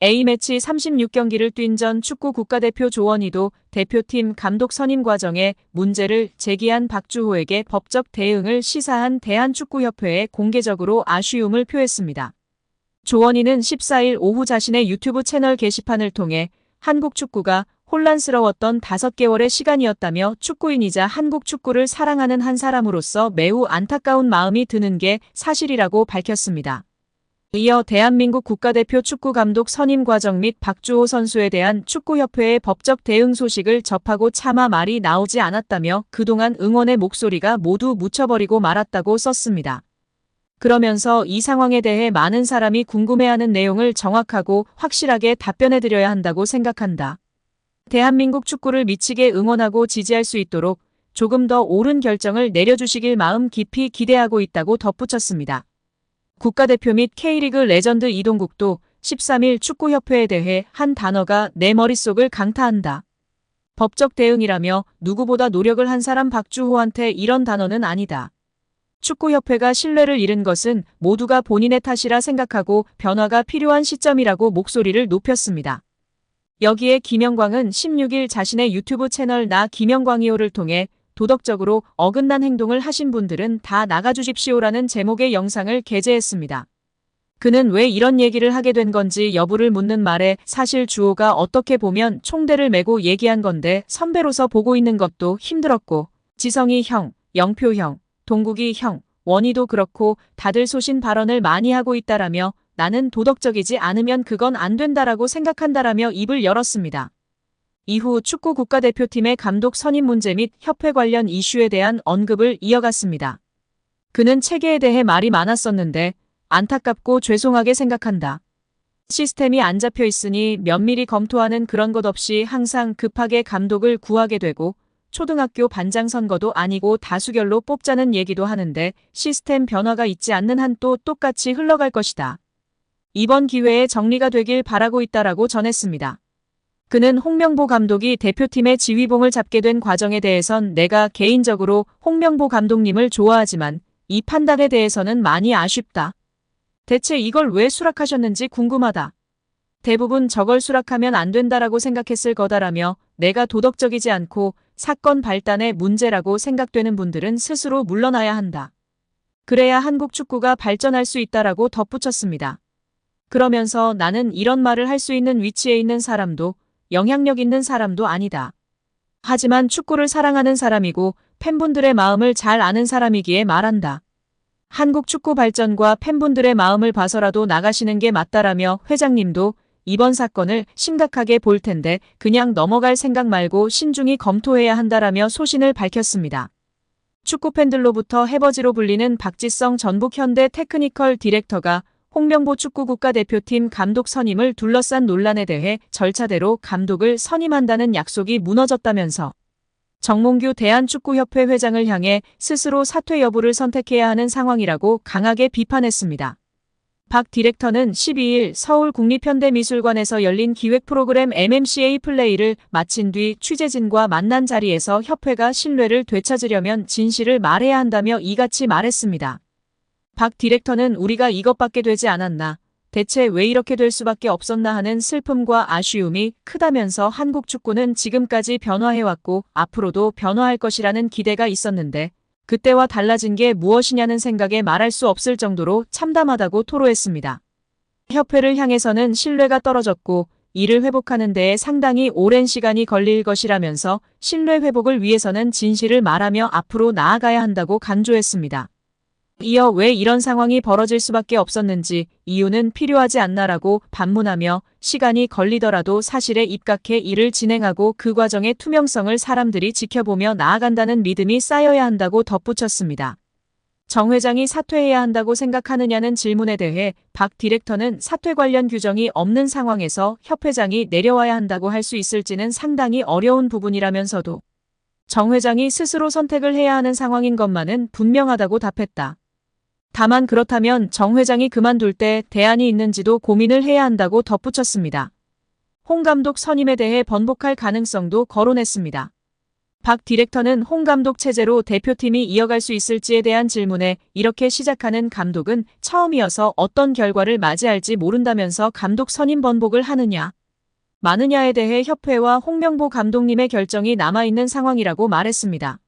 A매치 36경기를 뛴 전 축구 국가대표 조원희도 대표팀 감독 선임 과정에 문제를 제기한 박주호에게 법적 대응을 시사한 대한축구협회에 공개적으로 아쉬움을 표했습니다. 조원희는 14일 오후 자신의 유튜브 채널 게시판을 통해 한국 축구가 혼란스러웠던 5개월의 시간이었다며 축구인이자 한국 축구를 사랑하는 한 사람으로서 매우 안타까운 마음이 드는 게 사실이라고 밝혔습니다. 이어 대한민국 국가대표 축구감독 선임 과정 및 박주호 선수에 대한 축구협회의 법적 대응 소식을 접하고 차마 말이 나오지 않았다며 그동안 응원의 목소리가 모두 묻혀버리고 말았다고 썼습니다. 그러면서 이 상황에 대해 많은 사람이 궁금해하는 내용을 정확하고 확실하게 답변해드려야 한다고 생각한다. 대한민국 축구를 미치게 응원하고 지지할 수 있도록 조금 더 옳은 결정을 내려주시길 마음 깊이 기대하고 있다고 덧붙였습니다. 국가대표 및 K리그 레전드 이동국도 13일 축구협회에 대해 한 단어가 내 머릿속을 강타한다. 법적 대응이라며 누구보다 노력을 한 사람 박주호한테 이런 단어는 아니다. 축구협회가 신뢰를 잃은 것은 모두가 본인의 탓이라 생각하고 변화가 필요한 시점이라고 목소리를 높였습니다. 여기에 김영광은 16일 자신의 유튜브 채널 나 김영광이요를 통해 도덕적으로 어긋난 행동을 하신 분들은 다 나가주십시오라는 제목의 영상을 게재했습니다. 그는 왜 이런 얘기를 하게 된 건지 여부를 묻는 말에 사실 주호가 어떻게 보면 총대를 메고 얘기한 건데 선배로서 보고 있는 것도 힘들었고 지성이 형, 영표 형, 동국이 형, 원희도 그렇고 다들 소신 발언을 많이 하고 있다라며 나는 도덕적이지 않으면 그건 안 된다라고 생각한다라며 입을 열었습니다. 이후 축구 국가대표팀의 감독 선임 문제 및 협회 관련 이슈에 대한 언급을 이어갔습니다. 그는 체계에 대해 말이 많았었는데 안타깝고 죄송하게 생각한다. 시스템이 안 잡혀 있으니 면밀히 검토하는 그런 것 없이 항상 급하게 감독을 구하게 되고 초등학교 반장 선거도 아니고 다수결로 뽑자는 얘기도 하는데 시스템 변화가 있지 않는 한 또 똑같이 흘러갈 것이다. 이번 기회에 정리가 되길 바라고 있다라고 전했습니다. 그는 홍명보 감독이 대표팀의 지휘봉을 잡게 된 과정에 대해선 내가 개인적으로 홍명보 감독님을 좋아하지만 이 판단에 대해서는 많이 아쉽다. 대체 이걸 왜 수락하셨는지 궁금하다. 대부분 저걸 수락하면 안 된다라고 생각했을 거다라며 내가 도덕적이지 않고 사건 발단의 문제라고 생각되는 분들은 스스로 물러나야 한다. 그래야 한국 축구가 발전할 수 있다라고 덧붙였습니다. 그러면서 나는 이런 말을 할 수 있는 위치에 있는 사람도 영향력 있는 사람도 아니다. 하지만 축구를 사랑하는 사람이고 팬분들의 마음을 잘 아는 사람이기에 말한다. 한국 축구 발전과 팬분들의 마음을 봐서라도 나가시는 게 맞다라며 회장님도 이번 사건을 심각하게 볼 텐데 그냥 넘어갈 생각 말고 신중히 검토해야 한다라며 소신을 밝혔습니다. 축구 팬들로부터 해버지로 불리는 박지성 전북 현대 테크니컬 디렉터가 홍명보 축구 국가대표팀 감독 선임을 둘러싼 논란에 대해 절차대로 감독을 선임한다는 약속이 무너졌다면서 정몽규 대한축구협회 회장을 향해 스스로 사퇴 여부를 선택해야 하는 상황이라고 강하게 비판했습니다. 박 디렉터는 12일 서울국립현대미술관에서 열린 기획 프로그램 MMCA 플레이를 마친 뒤 취재진과 만난 자리에서 협회가 신뢰를 되찾으려면 진실을 말해야 한다며 이같이 말했습니다. 박 디렉터는 우리가 이것밖에 되지 않았나, 대체 왜 이렇게 될 수밖에 없었나 하는 슬픔과 아쉬움이 크다면서 한국 축구는 지금까지 변화해왔고 앞으로도 변화할 것이라는 기대가 있었는데 그때와 달라진 게 무엇이냐는 생각에 말할 수 없을 정도로 참담하다고 토로했습니다. 협회를 향해서는 신뢰가 떨어졌고 이를 회복하는 데에 상당히 오랜 시간이 걸릴 것이라면서 신뢰 회복을 위해서는 진실을 말하며 앞으로 나아가야 한다고 강조했습니다. 이어 왜 이런 상황이 벌어질 수밖에 없었는지 이유는 필요하지 않나라고 반문하며 시간이 걸리더라도 사실에 입각해 일을 진행하고 그 과정의 투명성을 사람들이 지켜보며 나아간다는 믿음이 쌓여야 한다고 덧붙였습니다. 정 회장이 사퇴해야 한다고 생각하느냐는 질문에 대해 박 디렉터는 사퇴 관련 규정이 없는 상황에서 협회장이 내려와야 한다고 할 수 있을지는 상당히 어려운 부분이라면서도 정 회장이 스스로 선택을 해야 하는 상황인 것만은 분명하다고 답했다. 다만 그렇다면 정 회장이 그만둘 때 대안이 있는지도 고민을 해야 한다고 덧붙였습니다. 홍 감독 선임에 대해 번복할 가능성도 거론했습니다. 박 디렉터는 홍 감독 체제로 대표팀이 이어갈 수 있을지에 대한 질문에 이렇게 시작하는 감독은 처음이어서 어떤 결과를 맞이할지 모른다면서 감독 선임 번복을 하느냐, 마느냐에 대해 협회와 홍명보 감독님의 결정이 남아있는 상황이라고 말했습니다.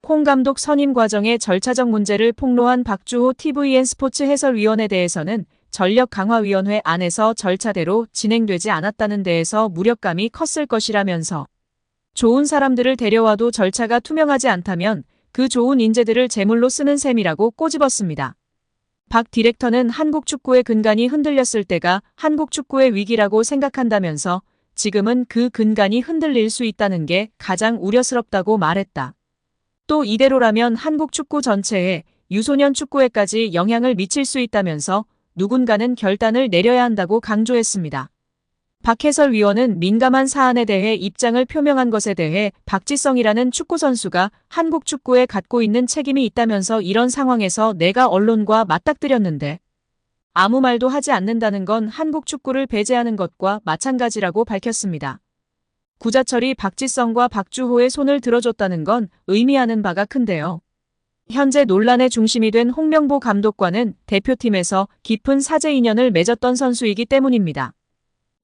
홍 감독 선임 과정의 절차적 문제를 폭로한 박주호 tvN 스포츠 해설위원에 대해서는 전력강화위원회 안에서 절차대로 진행되지 않았다는 데에서 무력감이 컸을 것이라면서 좋은 사람들을 데려와도 절차가 투명하지 않다면 그 좋은 인재들을 제물로 쓰는 셈이라고 꼬집었습니다. 박 디렉터는 한국 축구의 근간이 흔들렸을 때가 한국 축구의 위기라고 생각한다면서 지금은 그 근간이 흔들릴 수 있다는 게 가장 우려스럽다고 말했다. 또 이대로라면 한국 축구 전체에 유소년 축구에까지 영향을 미칠 수 있다면서 누군가는 결단을 내려야 한다고 강조했습니다. 박 해설위원은 민감한 사안에 대해 입장을 표명한 것에 대해 박지성이라는 축구선수가 한국 축구에 갖고 있는 책임이 있다면서 이런 상황에서 내가 언론과 맞닥뜨렸는데 아무 말도 하지 않는다는 건 한국 축구를 배제하는 것과 마찬가지라고 밝혔습니다. 구자철이 박지성과 박주호의 손을 들어줬다는 건 의미하는 바가 큰데요. 현재 논란의 중심이 된 홍명보 감독과는 대표팀에서 깊은 사제 인연을 맺었던 선수이기 때문입니다.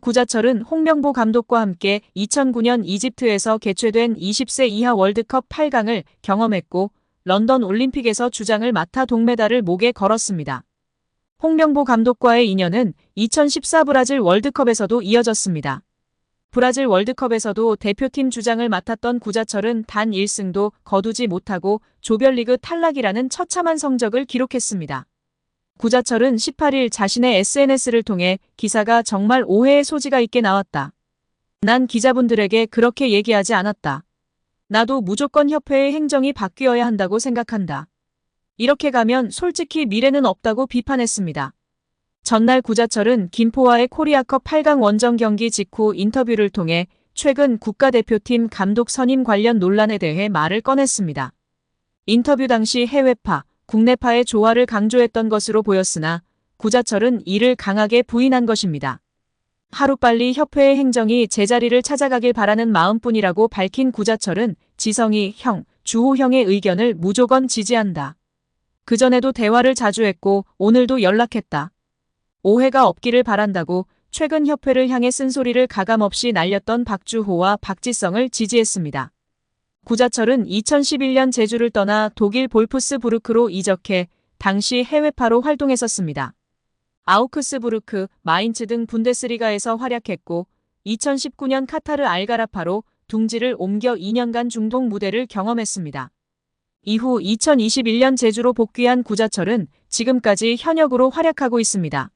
구자철은 홍명보 감독과 함께 2009년 이집트에서 개최된 20세 이하 월드컵 8강을 경험했고 런던 올림픽에서 주장을 맡아 동메달을 목에 걸었습니다. 홍명보 감독과의 인연은 2014 브라질 월드컵에서도 이어졌습니다. 브라질 월드컵에서도 대표팀 주장을 맡았던 구자철은 단 1승도 거두지 못하고 조별리그 탈락이라는 처참한 성적을 기록했습니다. 구자철은 18일 자신의 SNS를 통해 기사가 정말 오해의 소지가 있게 나왔다. 난 기자분들에게 그렇게 얘기하지 않았다. 나도 무조건 협회의 행정이 바뀌어야 한다고 생각한다. 이렇게 가면 솔직히 미래는 없다고 비판했습니다. 전날 구자철은 김포와의 코리아컵 8강 원정 경기 직후 인터뷰를 통해 최근 국가대표팀 감독 선임 관련 논란에 대해 말을 꺼냈습니다. 인터뷰 당시 해외파, 국내파의 조화를 강조했던 것으로 보였으나 구자철은 이를 강하게 부인한 것입니다. 하루빨리 협회의 행정이 제자리를 찾아가길 바라는 마음뿐이라고 밝힌 구자철은 지성이 형, 주호 형의 의견을 무조건 지지한다. 그전에도 대화를 자주 했고 오늘도 연락했다. 오해가 없기를 바란다고 최근 협회를 향해 쓴소리를 가감없이 날렸던 박주호와 박지성을 지지했습니다. 구자철은 2011년 제주를 떠나 독일 볼프스부르크로 이적해 당시 해외파로 활동했었습니다. 아우크스부르크, 마인츠 등 분데스리가에서 활약했고 2019년 카타르 알가라파로 둥지를 옮겨 2년간 중동 무대를 경험했습니다. 이후 2021년 제주로 복귀한 구자철은 지금까지 현역으로 활약하고 있습니다.